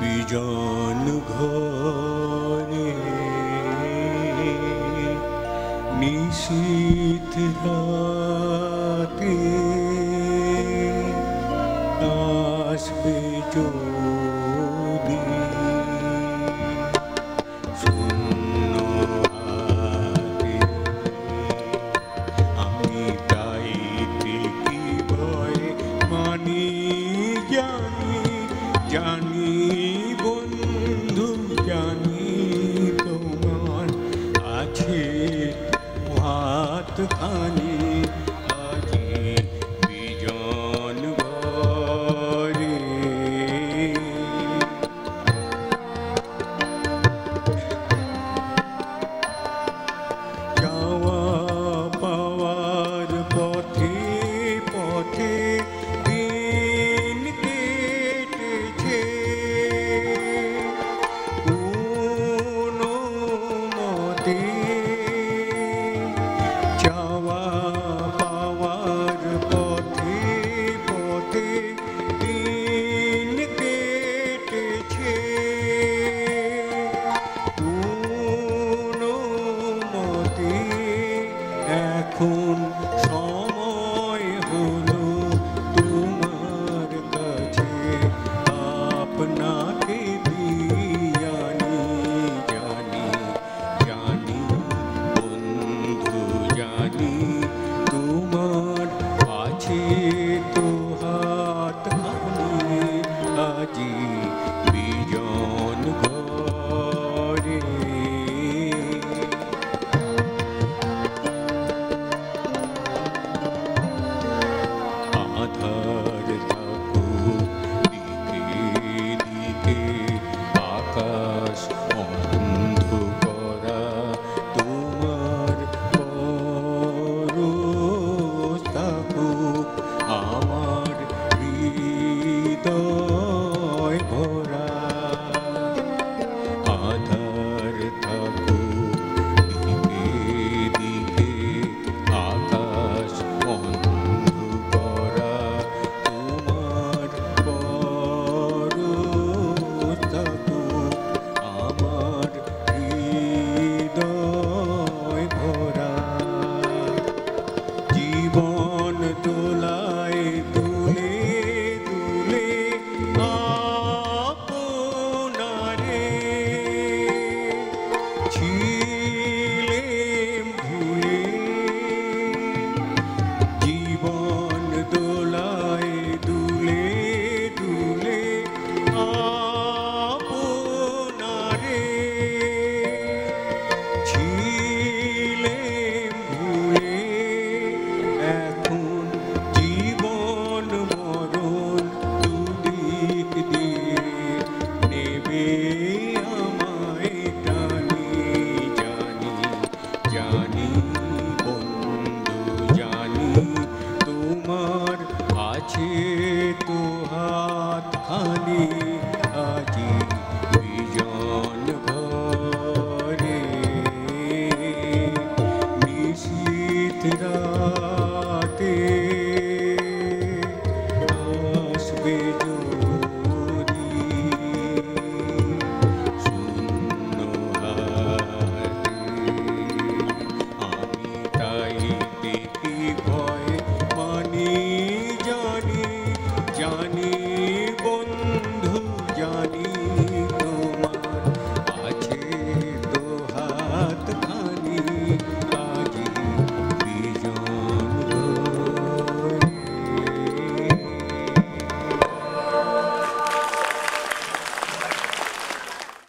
বিজন ঘরে নিশীথ রাতে আসবে যদি শূন্য হাতে আমি চাইতে কি ভয় মানি জানি জানি বন্ধু জানি তোমার আছে হাতখানি আজি বিজন ঘরে যাওয়া পাওয়ার পথে পথে দিন কেটেছে কোনো মতে যাওয়া পাওয়ার পথে পথে দিন কেটেছে কোনো মতে এখন সময় হলো তোমার কাছে আপনাকে জানি জানি জানি বন্ধু জানি তোমার আছে তো হাতখানি আজি বিজন ঘরে আধার